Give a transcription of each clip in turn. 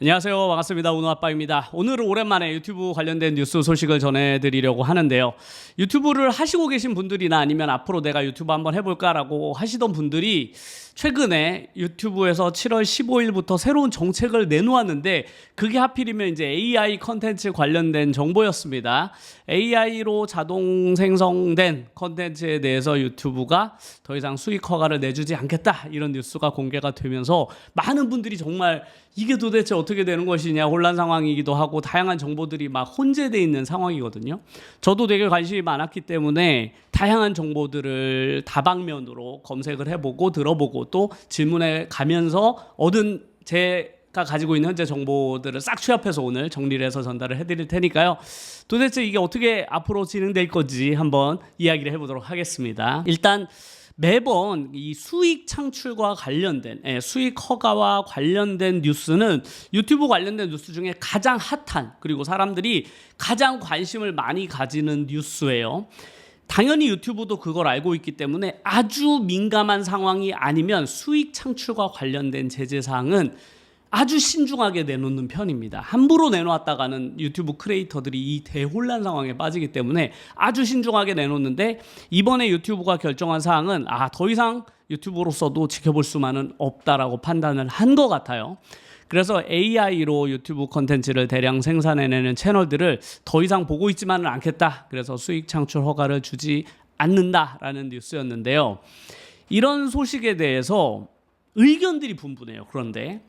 안녕하세요. 반갑습니다. 운우아빠입니다. 오늘은 오랜만에 유튜브 관련된 뉴스 소식을 전해드리려고 하는데요. 유튜브를 하시고 계신 분들이나 아니면 앞으로 내가 유튜브 한번 해볼까라고 하시던 분들이 최근에 유튜브에서 7월 15일부터 새로운 정책을 내놓았는데 그게 하필이면 이제 AI 컨텐츠 관련된 정보였습니다. AI로 자동 생성된 컨텐츠에 대해서 유튜브가 더 이상 수익 허가를 내주지 않겠다, 이런 뉴스가 공개가 되면서 많은 분들이 정말 이게 도대체 어떻게 되는 것이냐 혼란 상황이기도 하고 다양한 정보들이 막 혼재되어 있는 상황이거든요. 저도 되게 관심이 많았기 때문에 다양한 정보들을 다방면으로 검색을 해보고 들어보고 또 질문에 가면서 얻은 제가 가지고 있는 현재 정보들을 싹 취합해서 오늘 정리를 해서 전달을 해드릴 테니까요. 도대체 이게 어떻게 앞으로 진행될 건지 한번 이야기를 해보도록 하겠습니다. 일단 매번 이 수익 창출과 관련된 수익 허가와 관련된 뉴스는 유튜브 관련된 뉴스 중에 가장 핫한, 그리고 사람들이 가장 관심을 많이 가지는 뉴스예요. 당연히 유튜브도 그걸 알고 있기 때문에 아주 민감한 상황이 아니면 수익 창출과 관련된 제재 사항은 아주 신중하게 내놓는 편입니다. 함부로 내놓았다가는 유튜브 크리에이터들이 이 대혼란 상황에 빠지기 때문에 아주 신중하게 내놓는데, 이번에 유튜브가 결정한 사항은 더 이상 유튜브로서도 지켜볼 수만은 없다라고 판단을 한 것 같아요. 그래서 AI로 유튜브 콘텐츠를 대량 생산해내는 채널들을 더 이상 보고 있지만은 않겠다. 그래서 수익 창출 허가를 주지 않는다라는 뉴스였는데요. 이런 소식에 대해서 의견들이 분분해요. 그런데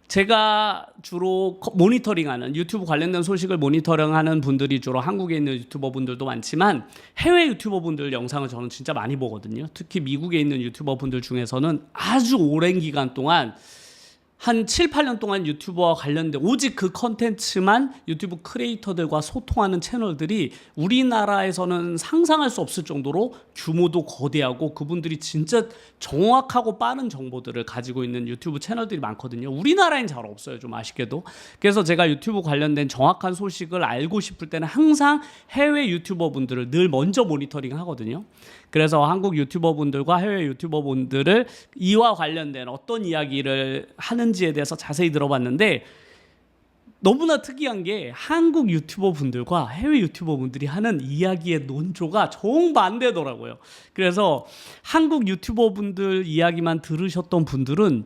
제가 주로 모니터링하는, 유튜브 관련된 소식을 모니터링하는 분들이 주로 한국에 있는 유튜버 분들도 많지만 해외 유튜버 분들 영상을 저는 진짜 많이 보거든요. 특히 미국에 있는 유튜버 분들 중에서는 아주 오랜 기간 동안 한 7, 8년 동안 유튜버와 관련된 오직 그 컨텐츠만 유튜브 크리에이터들과 소통하는 채널들이 우리나라에서는 상상할 수 없을 정도로 규모도 거대하고 그분들이 진짜 정확하고 빠른 정보들을 가지고 있는 유튜브 채널들이 많거든요. 우리나라엔 잘 없어요, 좀 아쉽게도. 그래서 제가 유튜브 관련된 정확한 소식을 알고 싶을 때는 항상 해외 유튜버 분들을 늘 먼저 모니터링 하거든요. 그래서 한국 유튜버 분들과 해외 유튜버 분들을 이와 관련된 어떤 이야기를 하는지에 대해서 자세히 들어봤는데, 너무나 특이한 게 한국 유튜버 분들과 해외 유튜버 분들이 하는 이야기의 논조가 정반대더라고요. 그래서 한국 유튜버 분들 이야기만 들으셨던 분들은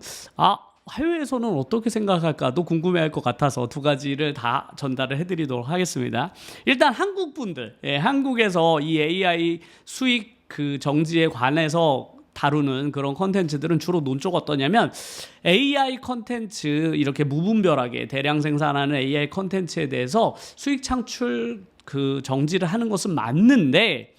해외에서는 어떻게 생각할까도 궁금해할 것 같아서 두 가지를 다 전달을 해드리도록 하겠습니다. 일단 한국 분들, 한국에서 이 AI 수익 정지에 관해서 다루는 그런 컨텐츠들은 주로 논조가 어떠냐면, AI 컨텐츠, 이렇게 무분별하게 대량 생산하는 AI 컨텐츠에 대해서 수익 창출 정지를 하는 것은 맞는데,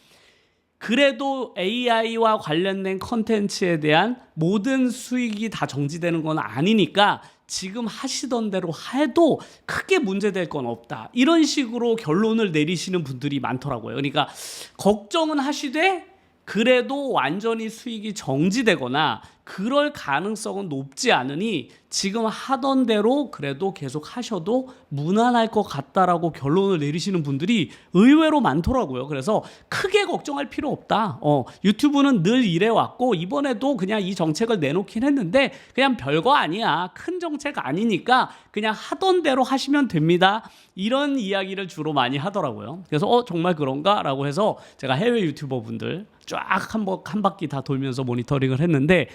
그래도 AI와 관련된 컨텐츠에 대한 모든 수익이 다 정지되는 건 아니니까 지금 하시던 대로 해도 크게 문제될 건 없다, 이런 식으로 결론을 내리시는 분들이 많더라고요. 그러니까 걱정은 하시되 그래도 완전히 수익이 정지되거나 그럴 가능성은 높지 않으니 지금 하던 대로 그래도 계속 하셔도 무난할 것 같다라고 결론을 내리시는 분들이 의외로 많더라고요. 그래서 크게 걱정할 필요 없다. 유튜브는 늘 이래왔고 이번에도 그냥 이 정책을 내놓긴 했는데 그냥 별거 아니야, 큰 정책 아니니까 그냥 하던 대로 하시면 됩니다, 이런 이야기를 주로 많이 하더라고요. 그래서 정말 그런가? 라고 해서 제가 해외 유튜버 분들 쫙 한 바퀴 다 돌면서 모니터링을 했는데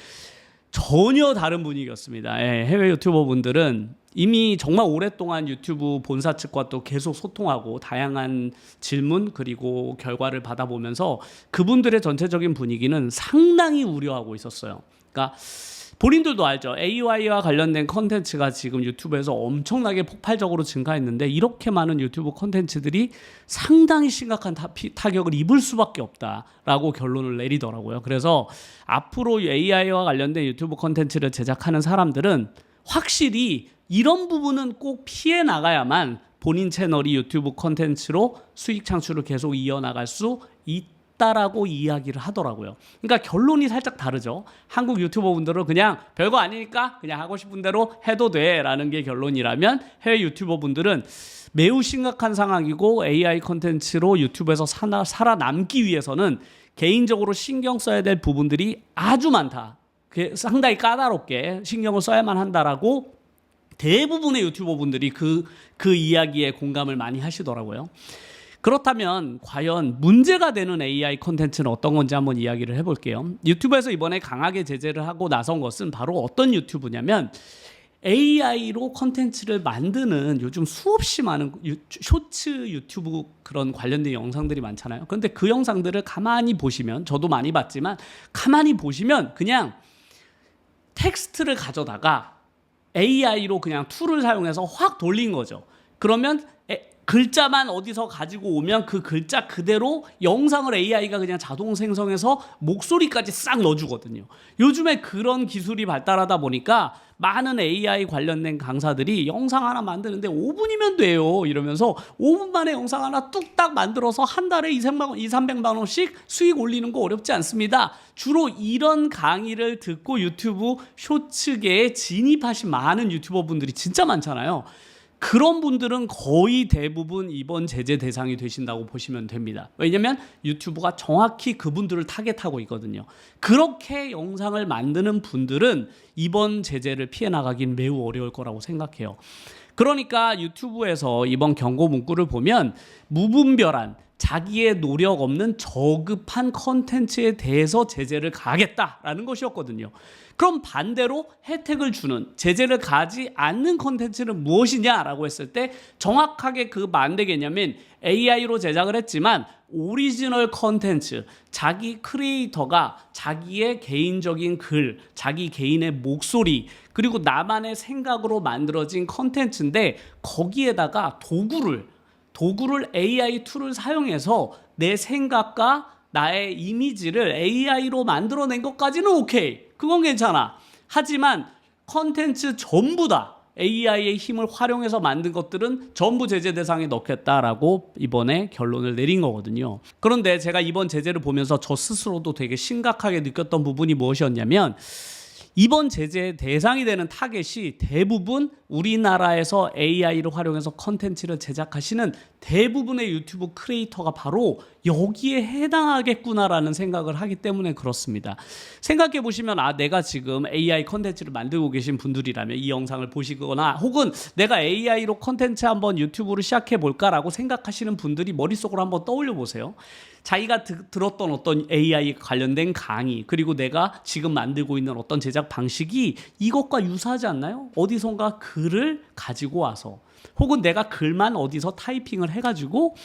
전혀 다른 분위기였습니다. 해외 유튜버 분들은 이미 정말 오랫동안 유튜브 본사 측과 또 계속 소통하고 다양한 질문 그리고 결과를 받아보면서 그분들의 전체적인 분위기는 상당히 우려하고 있었어요. 그러니까 본인들도 알죠. AI와 관련된 컨텐츠가 지금 유튜브에서 엄청나게 폭발적으로 증가했는데 이렇게 많은 유튜브 컨텐츠들이 상당히 심각한 타격을 입을 수밖에 없다라고 결론을 내리더라고요. 그래서 앞으로 AI와 관련된 유튜브 컨텐츠를 제작하는 사람들은 확실히 이런 부분은 꼭 피해 나가야만 본인 채널이 유튜브 컨텐츠로 수익 창출을 계속 이어나갈 수 있다라고 이야기를 하더라고요. 그러니까 결론이 살짝 다르죠. 한국 유튜버 분들은 그냥 별거 아니니까 그냥 하고 싶은 대로 해도 돼 라는 게 결론이라면, 해외 유튜버 분들은 매우 심각한 상황이고 AI 컨텐츠로 유튜브에서 살아남기 위해서는 개인적으로 신경 써야 될 부분들이 아주 많다, 상당히 까다롭게 신경을 써야만 한다라고 대부분의 유튜버 분들이 그 이야기에 공감을 많이 하시더라고요. 그렇다면 과연 문제가 되는 AI 콘텐츠는 어떤 건지 한번 이야기를 해볼게요. 유튜브에서 이번에 강하게 제재를 하고 나선 것은 바로 어떤 유튜브냐면 AI로 콘텐츠를 만드는 요즘 수없이 많은 쇼츠 유튜브 그런 관련된 영상들이 많잖아요. 그런데 그 영상들을 가만히 보시면, 저도 많이 봤지만 가만히 보시면 그냥 텍스트를 가져다가 AI로 그냥 툴을 사용해서 확 돌린 거죠. 그러면 글자만 어디서 가지고 오면 그 글자 그대로 영상을 AI가 그냥 자동 생성해서 목소리까지 싹 넣어주거든요. 요즘에 그런 기술이 발달하다 보니까 많은 AI 관련된 강사들이 영상 하나 만드는데 5분이면 돼요 이러면서 5분 만에 영상 하나 뚝딱 만들어서 한 달에 200~300만 원씩 수익 올리는 거 어렵지 않습니다. 주로 이런 강의를 듣고 유튜브 쇼츠계에 진입하신 많은 유튜버 분들이 진짜 많잖아요. 그런 분들은 거의 대부분 이번 제재 대상이 되신다고 보시면 됩니다. 왜냐하면 유튜브가 정확히 그분들을 타겟하고 있거든요. 그렇게 영상을 만드는 분들은 이번 제재를 피해 나가긴 매우 어려울 거라고 생각해요. 그러니까 유튜브에서 이번 경고 문구를 보면 무분별한 자기의 노력 없는 저급한 컨텐츠에 대해서 제재를 가하겠다라는 것이었거든요. 그럼 반대로 혜택을 주는, 제재를 가하지 않는 컨텐츠는 무엇이냐라고 했을 때 정확하게 그 반대 개념인 AI로 제작을 했지만 오리지널 컨텐츠, 자기 크리에이터가 자기의 개인적인 글, 자기 개인의 목소리, 그리고 나만의 생각으로 만들어진 컨텐츠인데 거기에다가 도구를 AI 툴을 사용해서 내 생각과 나의 이미지를 AI로 만들어낸 것까지는 오케이. 그건 괜찮아. 하지만 컨텐츠 전부 다 AI의 힘을 활용해서 만든 것들은 전부 제재 대상에 넣겠다라고 이번에 결론을 내린 거거든요. 그런데 제가 이번 제재를 보면서 저 스스로도 되게 심각하게 느꼈던 부분이 무엇이었냐면 이번 제재 대상이 되는 타겟이 대부분 우리나라에서 AI를 활용해서 컨텐츠를 제작하시는 대부분의 유튜브 크리에이터가 바로 여기에 해당하겠구나라는 생각을 하기 때문에 그렇습니다. 생각해 보시면 내가 지금 AI 컨텐츠를 만들고 계신 분들이라면 이 영상을 보시거나 혹은 내가 AI로 컨텐츠 한번 유튜브를 시작해 볼까라고 생각하시는 분들이 머릿속으로 한번 떠올려 보세요. 자기가 들었던 어떤 AI 관련된 강의, 그리고 내가 지금 만들고 있는 어떤 제작 방식이 이것과 유사하지 않나요? 어디선가 글을 가지고 와서 혹은 내가 글만 어디서 타이핑을 해가지고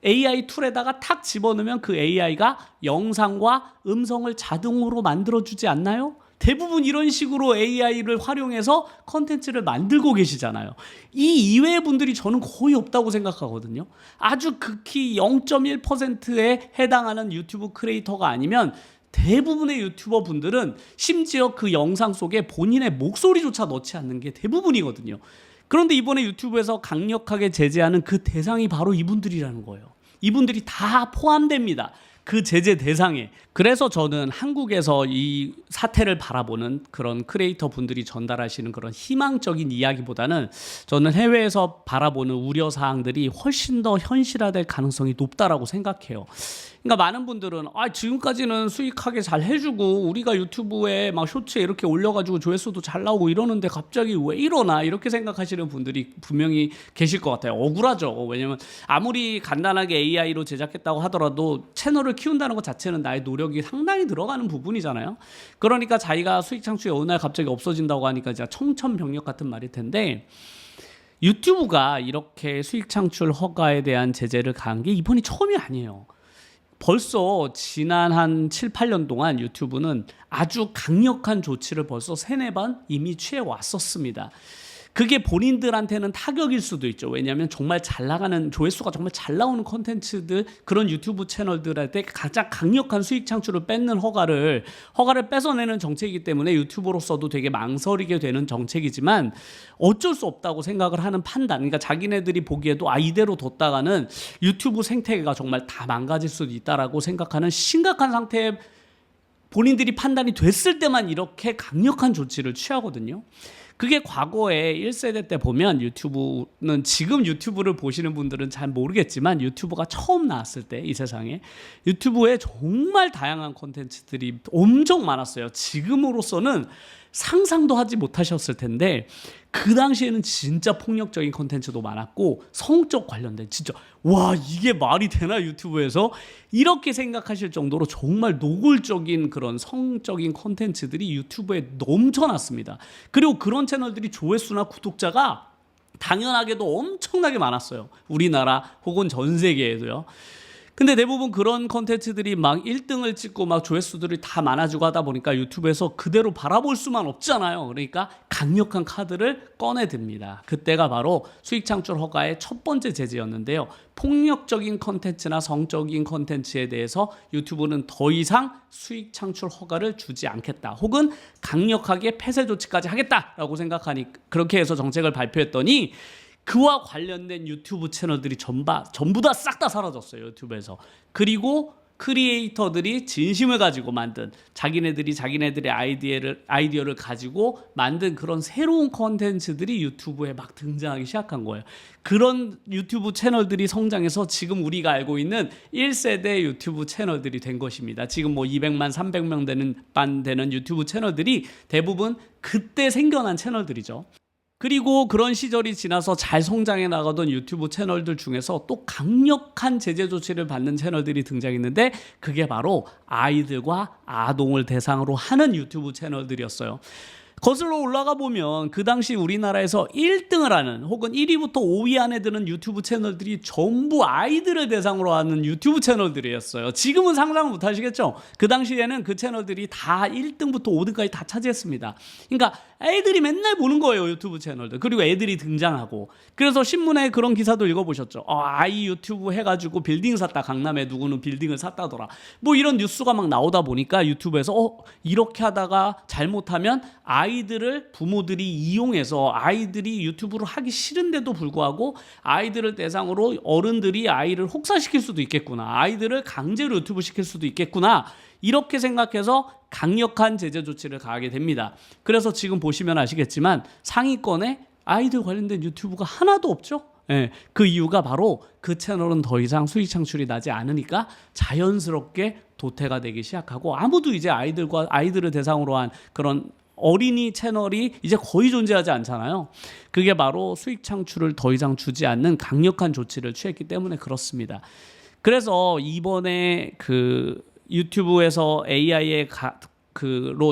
AI 툴에다가 탁 집어넣으면 그 AI가 영상과 음성을 자동으로 만들어주지 않나요? 대부분 이런 식으로 AI를 활용해서 컨텐츠를 만들고 계시잖아요. 이 이외의 분들이 저는 거의 없다고 생각하거든요. 아주 극히 0.1%에 해당하는 유튜브 크리에이터가 아니면 대부분의 유튜버 분들은 심지어 그 영상 속에 본인의 목소리조차 넣지 않는 게 대부분이거든요. 그런데 이번에 유튜브에서 강력하게 제재하는 그 대상이 바로 이분들이라는 거예요. 이분들이 다 포함됩니다. 그 제재 대상에. 그래서 저는 한국에서 이 사태를 바라보는 그런 크리에이터 분들이 전달하시는 그런 희망적인 이야기보다는 저는 해외에서 바라보는 우려 사항들이 훨씬 더 현실화될 가능성이 높다라고 생각해요. 그러니까 많은 분들은 지금까지는 수익하게 잘 해주고 우리가 유튜브에 막 쇼츠에 이렇게 올려가지고 조회수도 잘 나오고 이러는데 갑자기 왜 이러나 이렇게 생각하시는 분들이 분명히 계실 것 같아요. 억울하죠. 왜냐면 아무리 간단하게 AI로 제작했다고 하더라도 채널을 키운다는 것 자체는 나의 노력이 상당히 들어가는 부분이잖아요. 그러니까 자기가 수익 창출이 어느 날 갑자기 없어진다고 하니까 진짜 청천벽력 같은 말일 텐데 유튜브가 이렇게 수익 창출 허가에 대한 제재를 가한 게 이번이 처음이 아니에요. 벌써 지난 한 7, 8년 동안 유튜브는 아주 강력한 조치를 벌써 3~4번 이미 취해 왔었습니다. 그게 본인들한테는 타격일 수도 있죠. 왜냐하면 정말 잘 나가는, 조회수가 정말 잘 나오는 콘텐츠들, 그런 유튜브 채널들한테 가장 강력한 수익 창출을 뺏는 허가를 뺏어내는 정책이기 때문에 유튜버로서도 되게 망설이게 되는 정책이지만 어쩔 수 없다고 생각을 하는 판단, 그러니까 자기네들이 보기에도 이대로 뒀다가는 유튜브 생태계가 정말 다 망가질 수도 있다라고 생각하는 심각한 상태에 본인들이 판단이 됐을 때만 이렇게 강력한 조치를 취하거든요. 그게 과거에 1세대 때 보면 유튜브는, 지금 유튜브를 보시는 분들은 잘 모르겠지만 유튜브가 처음 나왔을 때 이 세상에 유튜브에 정말 다양한 콘텐츠들이 엄청 많았어요. 지금으로서는 상상도 하지 못하셨을 텐데 그 당시에는 진짜 폭력적인 콘텐츠도 많았고 성적 관련된 진짜 와 이게 말이 되나 유튜브에서 이렇게 생각하실 정도로 정말 노골적인 그런 성적인 콘텐츠들이 유튜브에 넘쳐났습니다. 그리고 그런 채널들이 조회수나 구독자가 당연하게도 엄청나게 많았어요. 우리나라 혹은 전 세계에도요. 근데 대부분 그런 컨텐츠들이 막 1등을 찍고 막 조회수들이 다 많아지고 하다 보니까 유튜브에서 그대로 바라볼 수만 없잖아요. 그러니까 강력한 카드를 꺼내듭니다. 그때가 바로 수익 창출 허가의 첫 번째 제재였는데요. 폭력적인 컨텐츠나 성적인 컨텐츠에 대해서 유튜브는 더 이상 수익 창출 허가를 주지 않겠다. 혹은 강력하게 폐쇄 조치까지 하겠다라고 생각하니 그렇게 해서 정책을 발표했더니 그와 관련된 유튜브 채널들이 전부 다 싹 다 사라졌어요. 유튜브에서. 그리고 크리에이터들이 진심을 가지고 만든 자기네들의 아이디어를 가지고 만든 그런 새로운 컨텐츠들이 유튜브에 막 등장하기 시작한 거예요. 그런 유튜브 채널들이 성장해서 지금 우리가 알고 있는 1세대 유튜브 채널들이 된 것입니다. 지금 뭐 200만, 300명 되는 유튜브 채널들이 대부분 그때 생겨난 채널들이죠. 그리고 그런 시절이 지나서 잘 성장해 나가던 유튜브 채널들 중에서 또 강력한 제재 조치를 받는 채널들이 등장했는데 그게 바로 아이들과 아동을 대상으로 하는 유튜브 채널들이었어요. 거슬러 올라가 보면 그 당시 우리나라에서 1등을 하는 혹은 1위부터 5위 안에 드는 유튜브 채널들이 전부 아이들을 대상으로 하는 유튜브 채널들이었어요. 지금은 상상을 못 하시겠죠? 그 당시에는 그 채널들이 다 1등부터 5등까지 다 차지했습니다. 그러니까 애들이 맨날 보는 거예요, 유튜브 채널들. 그리고 애들이 등장하고. 그래서 신문에 그런 기사도 읽어보셨죠? 아이 유튜브 해가지고 빌딩 샀다. 강남에 누구는 빌딩을 샀다더라. 뭐 이런 뉴스가 막 나오다 보니까 유튜브에서 이렇게 하다가 잘못하면 아이들을 부모들이 이용해서 아이들이 유튜브를 하기 싫은데도 불구하고 아이들을 대상으로 어른들이 아이를 혹사시킬 수도 있겠구나. 아이들을 강제로 유튜브 시킬 수도 있겠구나. 이렇게 생각해서 강력한 제재 조치를 가하게 됩니다. 그래서 지금 보시면 아시겠지만 상위권에 아이들 관련된 유튜브가 하나도 없죠. 예, 그 이유가 바로 그 채널은 더 이상 수익 창출이 나지 않으니까 자연스럽게 도태가 되기 시작하고 아무도 이제 아이들을 대상으로 한 그런 어린이 채널이 이제 거의 존재하지 않잖아요. 그게 바로 수익 창출을 더 이상 주지 않는 강력한 조치를 취했기 때문에 그렇습니다. 그래서 이번에 그 유튜브에서 AI로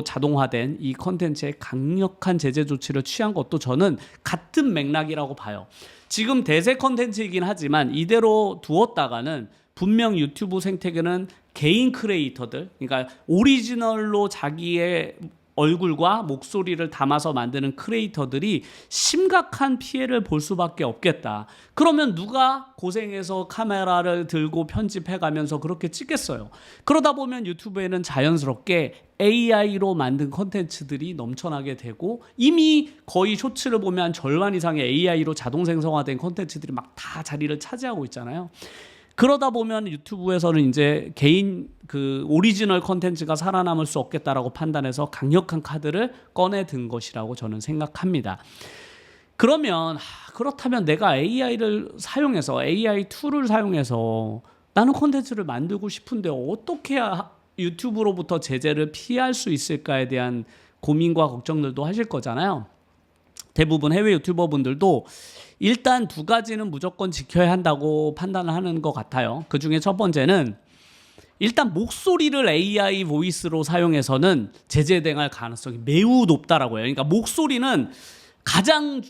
자동화된 이 컨텐츠에 강력한 제재 조치를 취한 것도 저는 같은 맥락이라고 봐요. 지금 대세 컨텐츠이긴 하지만 이대로 두었다가는 분명 유튜브 생태계는 개인 크리에이터들, 그러니까 오리지널로 자기의 얼굴과 목소리를 담아서 만드는 크리에이터들이 심각한 피해를 볼 수밖에 없겠다. 그러면 누가 고생해서 카메라를 들고 편집해가면서 그렇게 찍겠어요. 그러다 보면 유튜브에는 자연스럽게 AI로 만든 콘텐츠들이 넘쳐나게 되고 이미 거의 쇼츠를 보면 절반 이상의 AI로 자동 생성화된 콘텐츠들이 막 다 자리를 차지하고 있잖아요. 그러다 보면 유튜브에서는 이제 개인 그 오리지널 컨텐츠가 살아남을 수 없겠다라고 판단해서 강력한 카드를 꺼내든 것이라고 저는 생각합니다. 그러면 그렇다면 내가 AI 툴을 사용해서 나는 컨텐츠를 만들고 싶은데 어떻게 해야 유튜브로부터 제재를 피할 수 있을까에 대한 고민과 걱정들도 하실 거잖아요. 대부분 해외 유튜버분들도 일단 두 가지는 무조건 지켜야 한다고 판단을 하는 것 같아요. 그 중에 첫 번째는 일단 목소리를 AI 보이스로 사용해서는 제재당할 가능성이 매우 높다라고 해요. 그러니까 목소리는 가장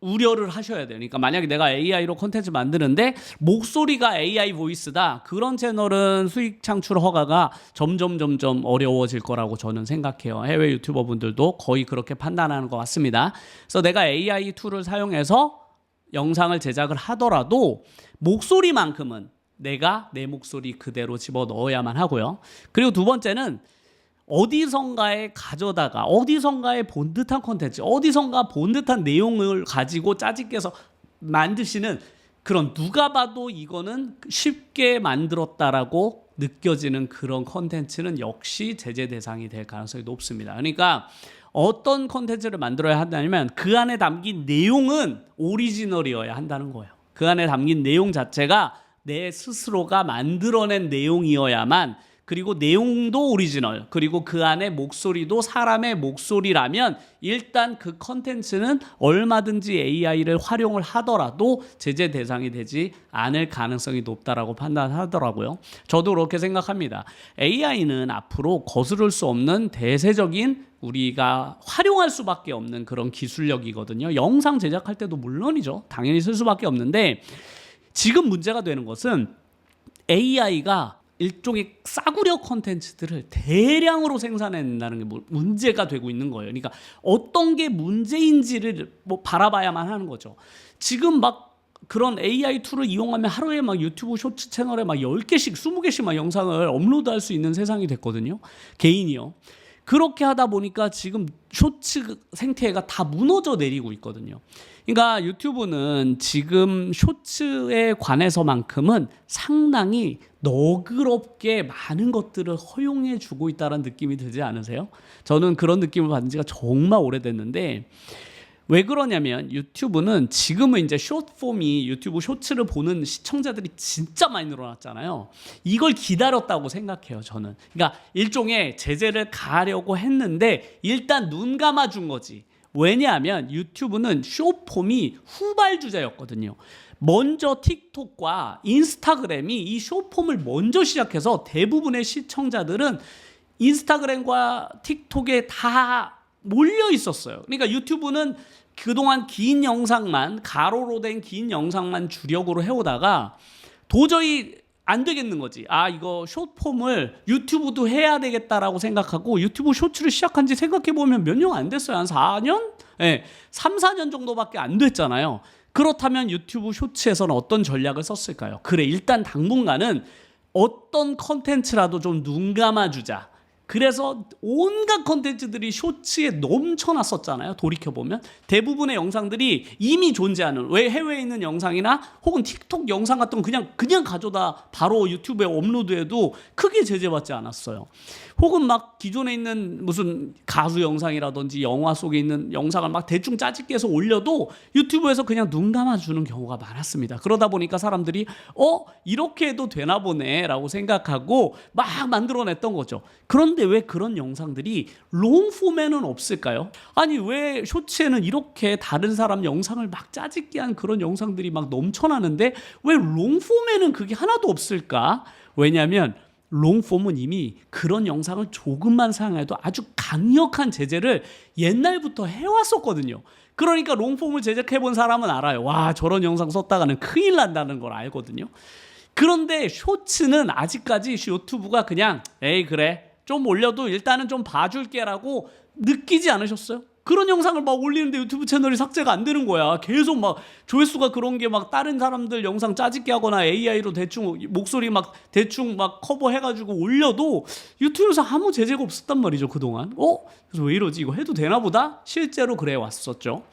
우려를 하셔야 돼요. 그러니까 만약에 내가 AI로 콘텐츠 만드는데 목소리가 AI 보이스다. 그런 채널은 수익 창출 허가가 점점 어려워질 거라고 저는 생각해요. 해외 유튜버 분들도 거의 그렇게 판단하는 것 같습니다. 그래서 내가 AI 툴을 사용해서 영상을 제작을 하더라도 목소리만큼은 내가 내 목소리 그대로 집어 넣어야만 하고요. 그리고 두 번째는 어디선가에 가져다가 어디선가에 본 듯한 콘텐츠, 어디선가 본 듯한 내용을 가지고 짜집게서 만드시는 그런 누가 봐도 이거는 쉽게 만들었다라고 느껴지는 그런 콘텐츠는 역시 제재 대상이 될 가능성이 높습니다. 그러니까 어떤 콘텐츠를 만들어야 한다면 그 안에 담긴 내용은 오리지널이어야 한다는 거예요. 그 안에 담긴 내용 자체가 내 스스로가 만들어낸 내용이어야만 그리고 내용도 오리지널, 그리고 그 안에 목소리도 사람의 목소리라면 일단 그 컨텐츠는 얼마든지 AI를 활용을 하더라도 제재 대상이 되지 않을 가능성이 높다라고 판단하더라고요. 저도 그렇게 생각합니다. AI는 앞으로 거스를 수 없는 대세적인 우리가 활용할 수밖에 없는 그런 기술력이거든요. 영상 제작할 때도 물론이죠. 당연히 쓸 수밖에 없는데 지금 문제가 되는 것은 AI가 일종의 싸구려 콘텐츠들을 대량으로 생산해낸다는 게 문제가 되고 있는 거예요. 그러니까 어떤 게 문제인지를 바라봐야만 하는 거죠. 지금 막 그런 AI 툴을 이용하면 하루에 막 유튜브 쇼츠 채널에 막 10개씩, 20개씩 막 영상을 업로드할 수 있는 세상이 됐거든요. 개인이요. 그렇게 하다 보니까 지금 쇼츠 생태계가 다 무너져 내리고 있거든요. 그러니까 유튜브는 지금 쇼츠에 관해서만큼은 상당히 너그럽게 많은 것들을 허용해 주고 있다는 느낌이 들지 않으세요? 저는 그런 느낌을 받은 지가 정말 오래됐는데 왜 그러냐면 유튜브는 지금은 이제 숏폼이 유튜브 쇼츠를 보는 시청자들이 진짜 많이 늘어났잖아요. 이걸 기다렸다고 생각해요, 저는. 그러니까 일종의 제재를 가하려고 했는데 일단 눈 감아준 거지. 왜냐하면 유튜브는 숏폼이 후발주자였거든요. 먼저 틱톡과 인스타그램이 이 숏폼을 먼저 시작해서 대부분의 시청자들은 인스타그램과 틱톡에 다 몰려 있었어요. 그러니까 유튜브는 그동안 긴 영상만, 가로로 된 긴 영상만 주력으로 해오다가 도저히 안 되겠는 거지. 아, 이거 숏폼을 유튜브도 해야 되겠다라고 생각하고 유튜브 쇼츠를 시작한 지 생각해보면 몇 년 안 됐어요. 한 4년? 네, 3, 4년 정도밖에 안 됐잖아요. 그렇다면 유튜브 쇼츠에서는 어떤 전략을 썼을까요? 그래, 일단 당분간은 어떤 컨텐츠라도 좀 눈 감아주자. 그래서 온갖 컨텐츠들이 쇼츠에 넘쳐났었잖아요. 돌이켜보면 대부분의 영상들이 이미 존재하는, 왜 해외에 있는 영상이나 혹은 틱톡 영상 같은 건 그냥 가져다 바로 유튜브에 업로드해도 크게 제재받지 않았어요. 혹은 막 기존에 있는 무슨 가수 영상이라든지 영화 속에 있는 영상을 막 대충 짜집기 해서 올려도 유튜브에서 그냥 눈 감아주는 경우가 많았습니다. 그러다 보니까 사람들이 이렇게 해도 되나 보네 라고 생각하고 막 만들어냈던 거죠. 그런데 왜 그런 영상들이 롱폼에는 없을까요? 아니, 왜 쇼츠에는 이렇게 다른 사람 영상을 막 짜집기 한 그런 영상들이 막 넘쳐나는데 왜 롱폼에는 그게 하나도 없을까? 왜냐하면 롱폼은 이미 그런 영상을 조금만 사용해도 아주 강력한 제재를 옛날부터 해왔었거든요. 그러니까 롱폼을 제작해본 사람은 알아요. 와, 저런 영상 썼다가는 큰일 난다는 걸 알거든요. 그런데 쇼츠는 아직까지 유튜브가 그냥 에이 그래 좀 올려도 일단은 좀 봐줄게라고 느끼지 않으셨어요? 그런 영상을 막 올리는데 유튜브 채널이 삭제가 안 되는 거야. 계속 막 조회수가 그런 게 막 다른 사람들 영상 짜집기 하거나 AI로 대충 목소리 막 대충 막 커버해가지고 올려도 유튜브에서 아무 제재가 없었단 말이죠, 그동안. 그래서 왜 이러지? 이거 해도 되나 보다? 실제로 그래 왔었죠.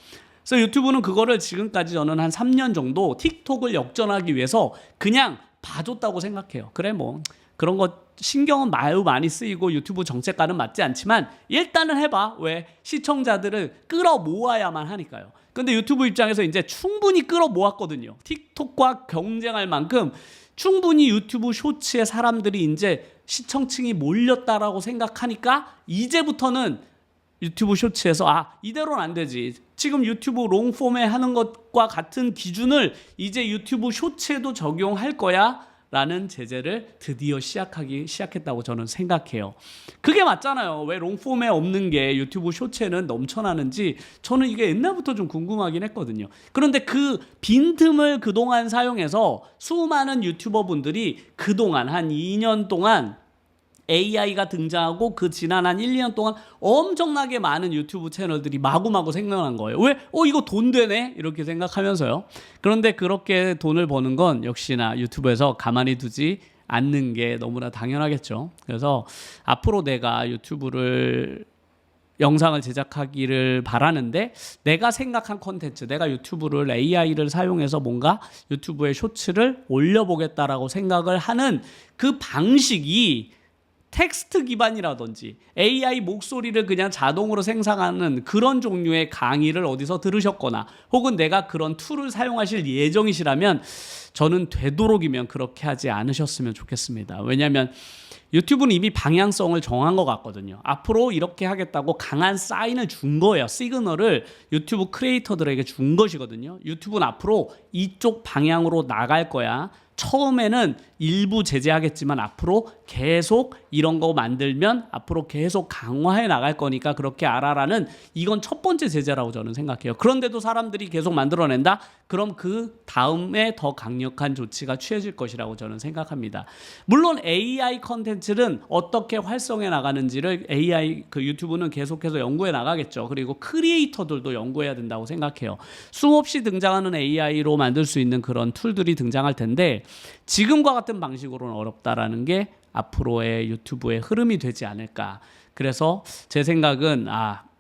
그래서 유튜브는 그거를 지금까지 저는 한 3년 정도 틱톡을 역전하기 위해서 그냥 봐줬다고 생각해요. 그래 뭐 그런 거 신경은 매우 많이 쓰이고 유튜브 정책과는 맞지 않지만 일단은 해봐. 왜? 시청자들을 끌어모아야만 하니까요. 근데 유튜브 입장에서 이제 충분히 끌어모았거든요. 틱톡과 경쟁할 만큼 충분히 유튜브 쇼츠에 사람들이 이제 시청층이 몰렸다라고 생각하니까 이제부터는 유튜브 쇼츠에서 이대로는 안 되지. 지금 유튜브 롱폼에 하는 것과 같은 기준을 이제 유튜브 쇼츠에도 적용할 거야 라는 제재를 드디어 시작했다고 저는 생각해요. 그게 맞잖아요. 왜 롱폼에 없는 게 유튜브 쇼츠에는 넘쳐나는지 저는 이게 옛날부터 좀 궁금하긴 했거든요. 그런데 그 빈틈을 그동안 사용해서 수많은 유튜버분들이 그동안 한 2년 동안 AI가 등장하고 그 지난 한 1, 2년 동안 엄청나게 많은 유튜브 채널들이 마구마구 생겨난 거예요. 왜? 이거 돈 되네? 이렇게 생각하면서요. 그런데 그렇게 돈을 버는 건 역시나 유튜브에서 가만히 두지 않는 게 너무나 당연하겠죠. 그래서 앞으로 내가 영상을 제작하기를 바라는데 내가 생각한 콘텐츠, 내가 유튜브를 AI를 사용해서 뭔가 유튜브에 쇼츠를 올려보겠다라고 생각을 하는 그 방식이 텍스트 기반이라든지 AI 목소리를 그냥 자동으로 생성하는 그런 종류의 강의를 어디서 들으셨거나 혹은 내가 그런 툴을 사용하실 예정이시라면 저는 되도록이면 그렇게 하지 않으셨으면 좋겠습니다. 왜냐하면 유튜브는 이미 방향성을 정한 것 같거든요. 앞으로 이렇게 하겠다고 강한 사인을 준 거예요. 시그널을 유튜브 크리에이터들에게 준 것이거든요. 유튜브는 앞으로 이쪽 방향으로 나갈 거야. 처음에는 일부 제재하겠지만 앞으로 계속 이런 거 만들면 앞으로 계속 강화해 나갈 거니까 그렇게 알아라는, 이건 첫 번째 제재라고 저는 생각해요. 그런데도 사람들이 계속 만들어낸다? 그럼 그 다음에 더 강력한 조치가 취해질 것이라고 저는 생각합니다. 물론 AI 컨텐츠는 어떻게 활성해 나가는지를 그 유튜브는 계속해서 연구해 나가겠죠. 그리고 크리에이터들도 연구해야 된다고 생각해요. 수없이 등장하는 AI로 만들 수 있는 그런 툴들이 등장할 텐데 지금과 같은 방식으로는 어렵다라는 게 앞으로의 유튜브의 흐름이 되지 않을까. 그래서 제 생각은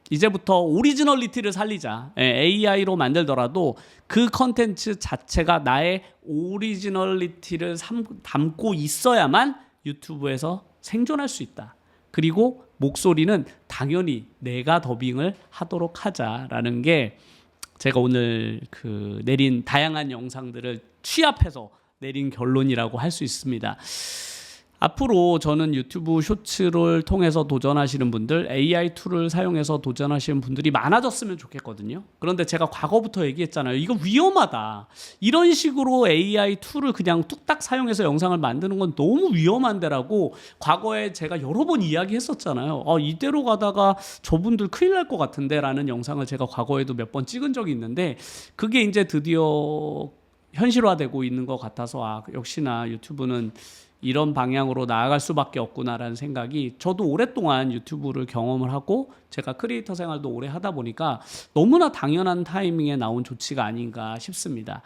이제부터 오리지널리티를 살리자. AI로 만들더라도 그 컨텐츠 자체가 나의 오리지널리티를 담고 있어야만 유튜브에서 생존할 수 있다. 그리고 목소리는 당연히 내가 더빙을 하도록 하자라는 게 제가 오늘 내린 다양한 영상들을 취합해서 내린 결론이라고 할 수 있습니다. 앞으로 저는 유튜브 쇼츠를 통해서 도전하시는 분들, AI 툴을 사용해서 도전하시는 분들이 많아졌으면 좋겠거든요. 그런데 제가 과거부터 얘기했잖아요. 이거 위험하다. 이런 식으로 AI 툴을 그냥 뚝딱 사용해서 영상을 만드는 건 너무 위험한데라고 과거에 제가 여러 번 이야기했었잖아요. 이대로 가다가 저분들 큰일 날 것 같은데 라는 영상을 제가 과거에도 몇 번 찍은 적이 있는데 그게 이제 드디어 현실화되고 있는 것 같아서 역시나 유튜브는 이런 방향으로 나아갈 수밖에 없구나라는 생각이, 저도 오랫동안 유튜브를 경험을 하고 제가 크리에이터 생활도 오래 하다 보니까 너무나 당연한 타이밍에 나온 조치가 아닌가 싶습니다.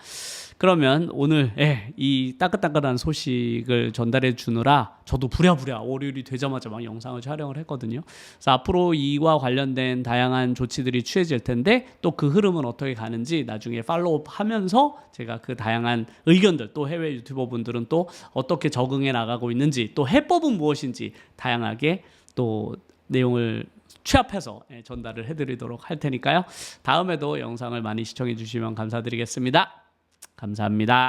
그러면 오늘 이 따끈따끈한 소식을 전달해 주느라 저도 부랴부랴 월요일이 되자마자 막 영상을 촬영을 했거든요. 그래서 앞으로 이와 관련된 다양한 조치들이 취해질 텐데 또 그 흐름은 어떻게 가는지 나중에 팔로우업 하면서 제가 그 다양한 의견들, 또 해외 유튜버 분들은 또 어떻게 적응해 나가고 있는지, 또 해법은 무엇인지 다양하게 또 내용을 취합해서 전달을 해드리도록 할 테니까요. 다음에도 영상을 많이 시청해 주시면 감사드리겠습니다. 감사합니다.